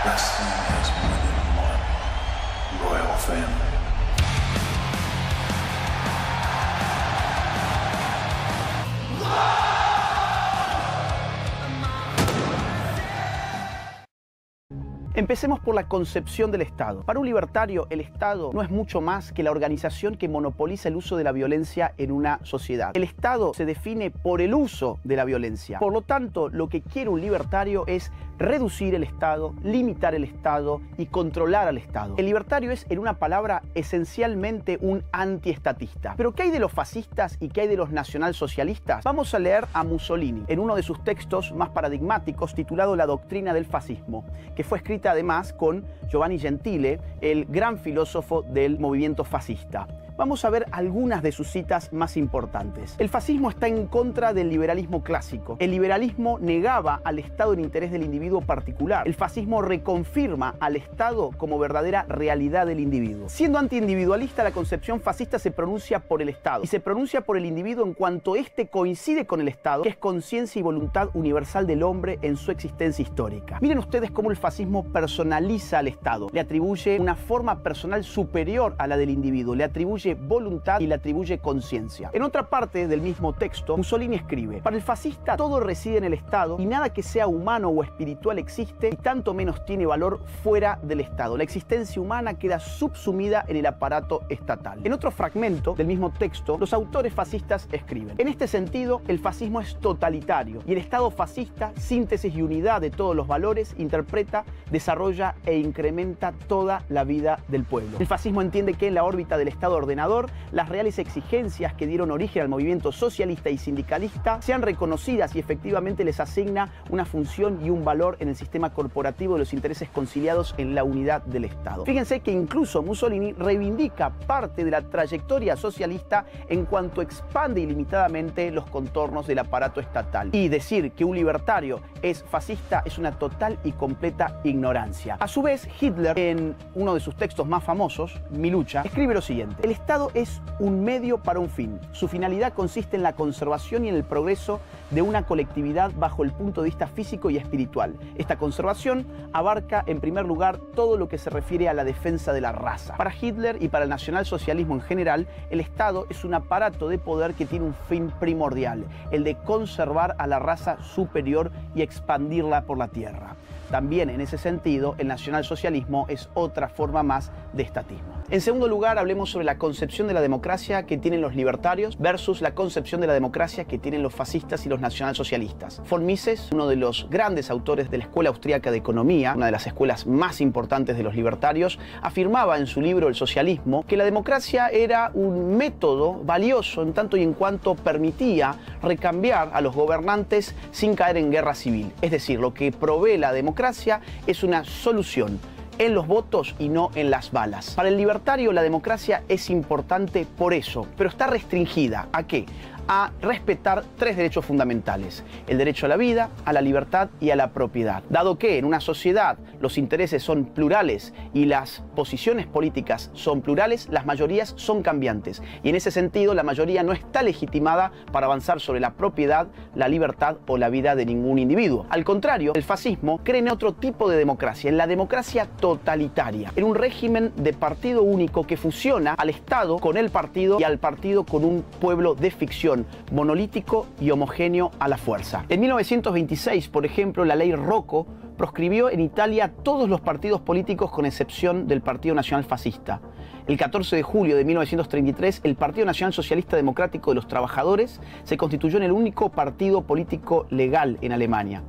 Wrestling has more than one royal family. Empecemos por la concepción del Estado. Para un libertario, el Estado no es mucho más que la organización que monopoliza el uso de la violencia en una sociedad. El Estado se define por el uso de la violencia. Por lo tanto, lo que quiere un libertario es reducir el Estado, limitar el Estado y controlar al Estado. El libertario es, en una palabra, esencialmente un antiestatista. ¿Pero qué hay de los fascistas y qué hay de los nacionalsocialistas? Vamos a leer a Mussolini en uno de sus textos más paradigmáticos titulado La doctrina del fascismo, que fue escrita además con Giovanni Gentile, el gran filósofo del movimiento fascista. Vamos a ver algunas de sus citas más importantes. El fascismo está en contra del liberalismo clásico. El liberalismo negaba al Estado en interés del individuo particular. El fascismo reconfirma al Estado como verdadera realidad del individuo. Siendo antiindividualista, la concepción fascista se pronuncia por el Estado y se pronuncia por el individuo en cuanto éste coincide con el Estado, que es conciencia y voluntad universal del hombre en su existencia histórica. Miren ustedes cómo el fascismo personaliza al Estado, le atribuye una forma personal superior a la del individuo, le atribuye voluntad y le atribuye conciencia. En otra parte del mismo texto, Mussolini escribe: para el fascista todo reside en el Estado y nada que sea humano o espiritual existe y tanto menos tiene valor fuera del Estado. La existencia humana queda subsumida en el aparato estatal. En otro fragmento del mismo texto, los autores fascistas escriben: en este sentido, el fascismo es totalitario y el Estado fascista, síntesis y unidad de todos los valores, interpreta, desarrolla e incrementa toda la vida del pueblo. El fascismo entiende que en la órbita del Estado ordenador, las reales exigencias que dieron origen al movimiento socialista y sindicalista sean reconocidas y efectivamente les asigna una función y un valor en el sistema corporativo de los intereses conciliados en la unidad del Estado. Fíjense que incluso Mussolini reivindica parte de la trayectoria socialista en cuanto expande ilimitadamente los contornos del aparato estatal. Y decir que un libertario es fascista es una total y completa ignorancia. A su vez, Hitler, en uno de sus textos más famosos, Mi lucha, escribe lo siguiente: el Estado es un medio para un fin. Su finalidad consiste en la conservación y en el progreso de una colectividad bajo el punto de vista físico y espiritual. Esta conservación abarca, en primer lugar, todo lo que se refiere a la defensa de la raza. Para Hitler y para el nacionalsocialismo en general, el Estado es un aparato de poder que tiene un fin primordial, el de conservar a la raza superior y expandirla por la tierra. También, en ese sentido, el nacionalsocialismo es otra forma más de estatismo. En segundo lugar, hablemos sobre la concepción de la democracia que tienen los libertarios versus la concepción de la democracia que tienen los fascistas y los nacionalsocialistas. Von Mises, uno de los grandes autores de la Escuela Austríaca de Economía, una de las escuelas más importantes de los libertarios, afirmaba en su libro El socialismo que la democracia era un método valioso en tanto y en cuanto permitía recambiar a los gobernantes sin caer en guerra civil. Es decir, lo que provee la democracia es una solución en los votos y no en las balas. Para el libertario, la democracia es importante por eso, pero está restringida ¿a qué? A respetar tres derechos fundamentales: el derecho a la vida, a la libertad y a la propiedad. Dado que en una sociedad los intereses son plurales y las posiciones políticas son plurales, las mayorías son cambiantes. Y en ese sentido, la mayoría no está legitimada para avanzar sobre la propiedad, la libertad o la vida de ningún individuo. Al contrario, el fascismo cree en otro tipo de democracia, en la democracia totalitaria, en un régimen de partido único que fusiona al Estado con el partido y al partido con un pueblo de ficción, monolítico y homogéneo a la fuerza. En 1926, por ejemplo, la ley Rocco proscribió en Italia todos los partidos políticos con excepción del Partido Nacional Fascista. El 14 de julio de 1933, el Partido Nacional Socialista Democrático de los Trabajadores se constituyó en el único partido político legal en Alemania.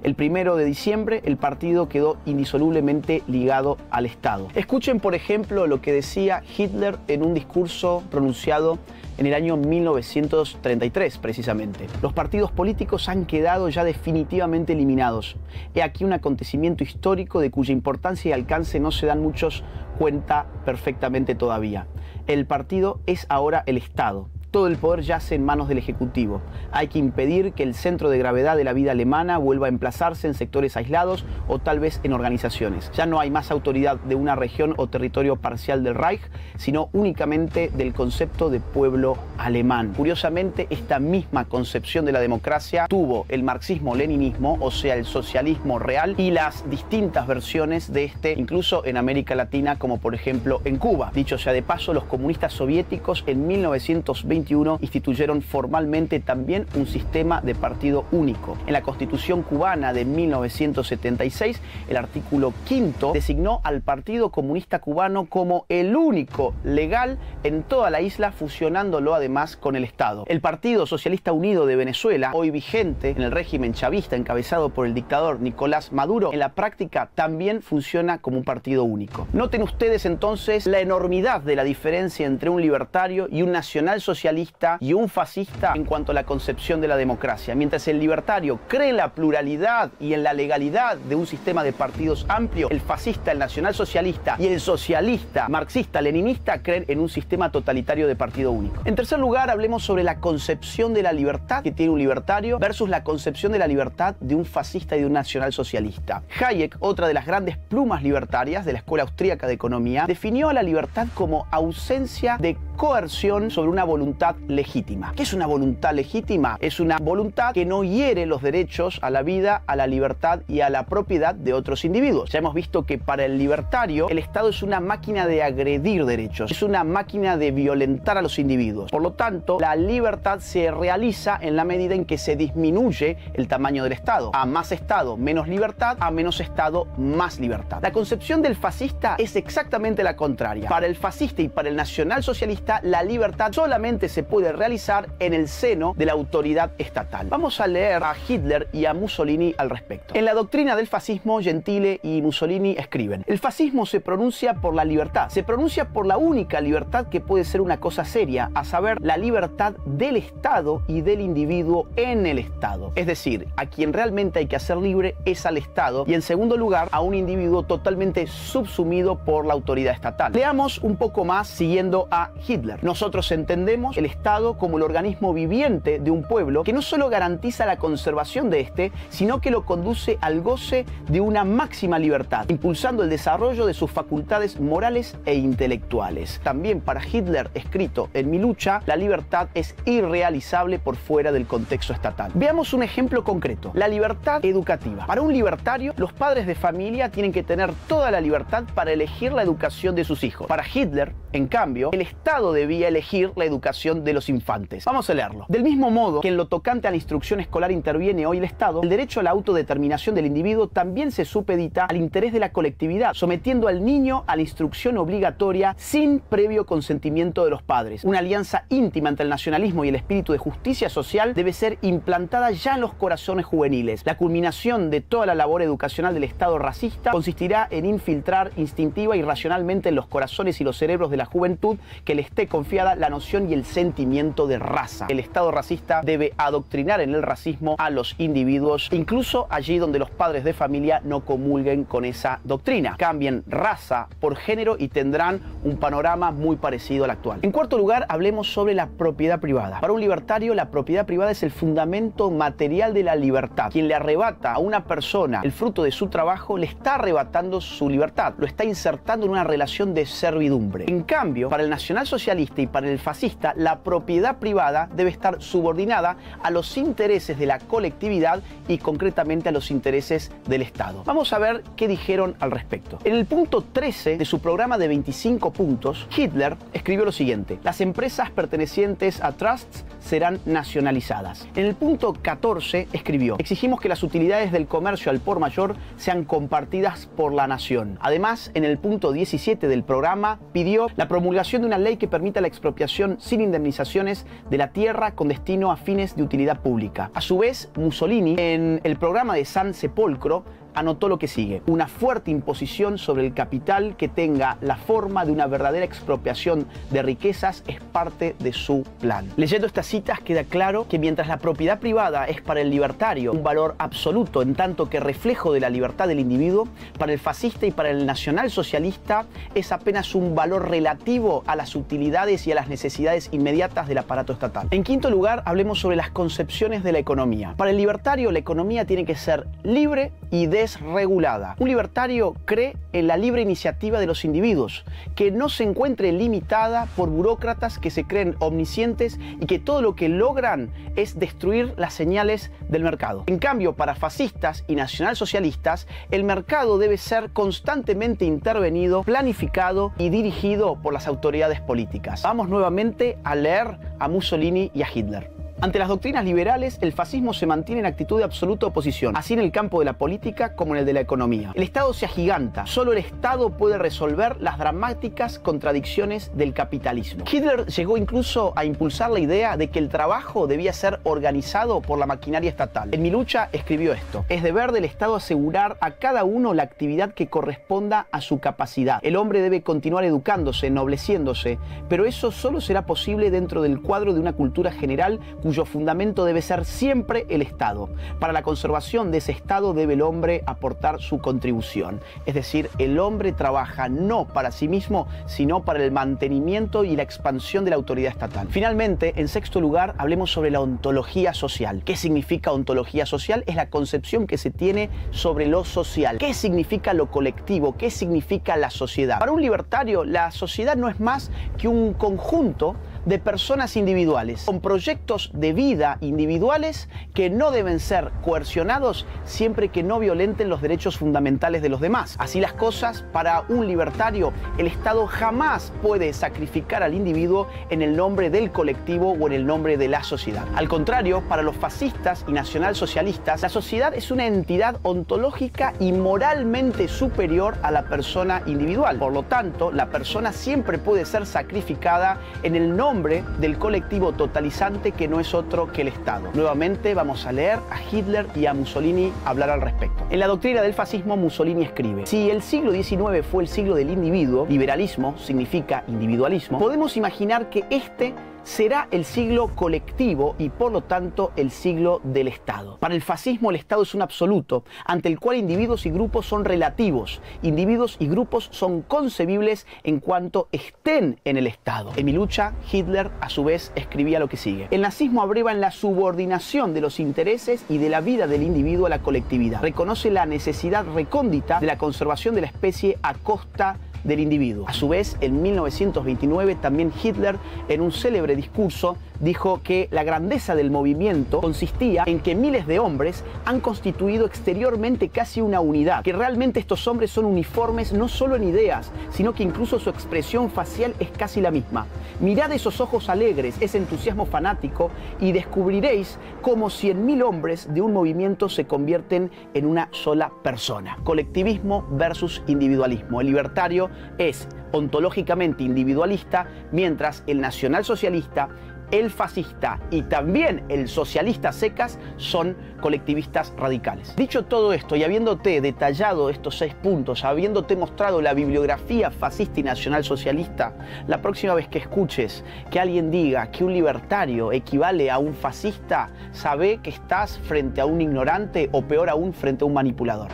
El 1 de diciembre, el partido quedó indisolublemente ligado al Estado. Escuchen, por ejemplo, lo que decía Hitler en un discurso pronunciado en el año 1933, precisamente. Los partidos políticos han quedado ya definitivamente eliminados. He aquí un acontecimiento histórico de cuya importancia y alcance no se dan muchos cuenta perfectamente todavía. El partido es ahora el Estado. todo el poder yace en manos del Ejecutivo. Hay que impedir que el centro de gravedad de la vida alemana vuelva a emplazarse en sectores aislados o tal vez en organizaciones. Ya no hay más autoridad de una región o territorio parcial del Reich, sino únicamente del concepto de pueblo alemán. Curiosamente, esta misma concepción de la democracia tuvo el marxismo-leninismo, o sea, el socialismo real, y las distintas versiones de este, incluso en América Latina, como por ejemplo en Cuba. Dicho sea de paso, los comunistas soviéticos en 1921 instituyeron formalmente también un sistema de partido único. En la Constitución cubana de 1976, el artículo 5 designó al Partido Comunista Cubano como el único legal en toda la isla, fusionándolo además con el Estado. El Partido Socialista Unido de Venezuela, hoy vigente en el régimen chavista encabezado por el dictador Nicolás Maduro, en la práctica también funciona como un partido único. Noten ustedes entonces la enormidad de la diferencia entre un libertario y un nacionalsocialista y un fascista en cuanto a la concepción de la democracia. Mientras el libertario cree en la pluralidad y en la legalidad de un sistema de partidos amplio, el fascista, el nacionalsocialista y el socialista marxista-leninista creen en un sistema totalitario de partido único. En tercer lugar, hablemos sobre la concepción de la libertad que tiene un libertario versus la concepción de la libertad de un fascista y de un nacionalsocialista. Hayek, otra de las grandes plumas libertarias de la Escuela Austríaca de Economía, definió a la libertad como ausencia de coerción sobre una voluntad legítima. ¿Qué es una voluntad legítima? Es una voluntad que no hiere los derechos a la vida, a la libertad y a la propiedad de otros individuos. Ya hemos visto que para el libertario el Estado es una máquina de agredir derechos, es una máquina de violentar a los individuos. Por lo tanto, la libertad se realiza en la medida en que se disminuye el tamaño del Estado. A más Estado, menos libertad; a menos Estado, más libertad. La concepción del fascista es exactamente la contraria. Para el fascista y para el nacionalsocialista, la libertad solamente se puede realizar en el seno de la autoridad estatal. Vamos a leer a Hitler y a Mussolini al respecto. En la doctrina del fascismo, Gentile y Mussolini escriben: el fascismo se pronuncia por la libertad, se pronuncia por la única libertad que puede ser una cosa seria, a saber, la libertad del Estado y del individuo en el Estado. Es decir, a quien realmente hay que hacer libre es al Estado, y en segundo lugar, a un individuo totalmente subsumido por la autoridad estatal. Leamos un poco más siguiendo a Hitler. Nosotros entendemos el Estado como el organismo viviente de un pueblo que no solo garantiza la conservación de este, sino que lo conduce al goce de una máxima libertad, impulsando el desarrollo de sus facultades morales e intelectuales. También para Hitler, escrito en Mi lucha, la libertad es irrealizable por fuera del contexto estatal. Veamos un ejemplo concreto: la libertad educativa. Para un libertario, los padres de familia tienen que tener toda la libertad para elegir la educación de sus hijos. Para Hitler, en cambio, el Estado debía elegir la educación de los infantes. Vamos a leerlo. Del mismo modo que en lo tocante a la instrucción escolar interviene hoy el Estado, el derecho a la autodeterminación del individuo también se supedita al interés de la colectividad, sometiendo al niño a la instrucción obligatoria sin previo consentimiento de los padres. Una alianza íntima entre el nacionalismo y el espíritu de justicia social debe ser implantada ya en los corazones juveniles. La culminación de toda la labor educacional del Estado racista consistirá en infiltrar instintiva y racionalmente en los corazones y los cerebros de la juventud que le esté confiada la noción y el sentimiento de raza. El Estado racista debe adoctrinar en el racismo a los individuos, incluso allí donde los padres de familia no comulguen con esa doctrina. Cambien raza por género y tendrán un panorama muy parecido al actual. En cuarto lugar, hablemos sobre la propiedad privada. Para un libertario, la propiedad privada es el fundamento material de la libertad. Quien le arrebata a una persona el fruto de su trabajo, le está arrebatando su libertad, lo está insertando en una relación de servidumbre. En cambio, para el nacionalsocialista y para el fascista, la propiedad privada debe estar subordinada a los intereses de la colectividad y concretamente a los intereses del Estado. Vamos a ver qué dijeron al respecto. En el punto 13 de su programa de 25 puntos, Hitler escribió lo siguiente: las empresas pertenecientes a trusts serán nacionalizadas. En el punto 14 escribió: exigimos que las utilidades del comercio al por mayor sean compartidas por la nación. Además, en el punto 17 del programa pidió la promulgación de una ley que permita la expropiación sin indemnizaciones de la tierra con destino a fines de utilidad pública. A su vez, Mussolini, en el programa de San Sepolcro, anotó lo que sigue: una fuerte imposición sobre el capital que tenga la forma de una verdadera expropiación de riquezas es parte de su plan. Leyendo estas citas queda claro que mientras la propiedad privada es para el libertario un valor absoluto en tanto que reflejo de la libertad del individuo, para el fascista y para el nacionalsocialista es apenas un valor relativo a las utilidades habilidades y a las necesidades inmediatas del aparato estatal. En quinto lugar, hablemos sobre las concepciones de la economía. Para el libertario, la economía tiene que ser libre y desregulada. Un libertario cree en la libre iniciativa de los individuos, que no se encuentre limitada por burócratas que se creen omniscientes y que todo lo que logran es destruir las señales del mercado. En cambio, para fascistas y nacionalsocialistas, el mercado debe ser constantemente intervenido, planificado y dirigido por las autoridades políticas. Vamos nuevamente a leer a Mussolini y a Hitler. Ante las doctrinas liberales, el fascismo se mantiene en actitud de absoluta oposición, así en el campo de la política como en el de la economía. El Estado se agiganta, solo el Estado puede resolver las dramáticas contradicciones del capitalismo. Hitler llegó incluso a impulsar la idea de que el trabajo debía ser organizado por la maquinaria estatal. En Mi lucha escribió esto: es deber del Estado asegurar a cada uno la actividad que corresponda a su capacidad. El hombre debe continuar educándose, ennobleciéndose, pero eso solo será posible dentro del cuadro de una cultura general cuyo fundamento debe ser siempre el Estado. Para la conservación de ese Estado debe el hombre aportar su contribución. Es decir, el hombre trabaja no para sí mismo, sino para el mantenimiento y la expansión de la autoridad estatal. Finalmente, en sexto lugar, hablemos sobre la ontología social. ¿Qué significa ontología social? Es la concepción que se tiene sobre lo social. ¿Qué significa lo colectivo? ¿Qué significa la sociedad? Para un libertario, la sociedad no es más que un conjunto de personas individuales, con proyectos de vida individuales que no deben ser coercionados siempre que no violenten los derechos fundamentales de los demás. Así las cosas, para un libertario, el Estado jamás puede sacrificar al individuo en el nombre del colectivo o en el nombre de la sociedad. Al contrario, para los fascistas y nacionalsocialistas, la sociedad es una entidad ontológica y moralmente superior a la persona individual. Por lo tanto, la persona siempre puede ser sacrificada en el nombre del colectivo totalizante que no es otro que el Estado. Nuevamente vamos a leer a Hitler y a Mussolini hablar al respecto. En la doctrina del fascismo, Mussolini escribe: si el siglo XIX fue el siglo del individuo, liberalismo significa individualismo, podemos imaginar que este será el siglo colectivo y por lo tanto el siglo del Estado. Para el fascismo, el Estado es un absoluto, ante el cual individuos y grupos son relativos. Individuos y grupos son concebibles en cuanto estén en el Estado. En Mi lucha, Hitler a su vez escribía lo que sigue: el nazismo abreva en la subordinación de los intereses y de la vida del individuo a la colectividad. Reconoce la necesidad recóndita de la conservación de la especie a costa del individuo. A su vez, en 1929, también Hitler, en un célebre discurso, dijo que la grandeza del movimiento consistía en que miles de hombres han constituido exteriormente casi una unidad, que realmente estos hombres son uniformes no solo en ideas, sino que incluso su expresión facial es casi la misma. Mirad esos ojos alegres, ese entusiasmo fanático, y descubriréis cómo 100.000 hombres de un movimiento se convierten en una sola persona. Colectivismo versus individualismo. El libertario es ontológicamente individualista, mientras el nacionalsocialista, el fascista y también el socialista a secas son colectivistas radicales. Dicho todo esto y habiéndote detallado estos 6 puntos, habiéndote mostrado la bibliografía fascista y nacionalsocialista, la próxima vez que escuches que alguien diga que un libertario equivale a un fascista, sabe que estás frente a un ignorante o peor aún frente a un manipulador.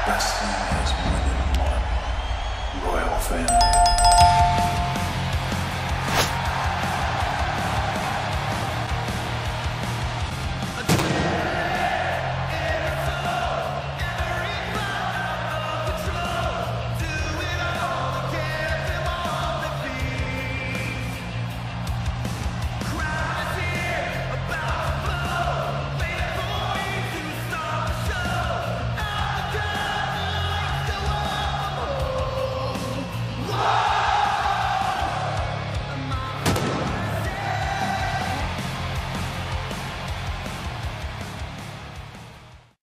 Wrestling has more than one royal family.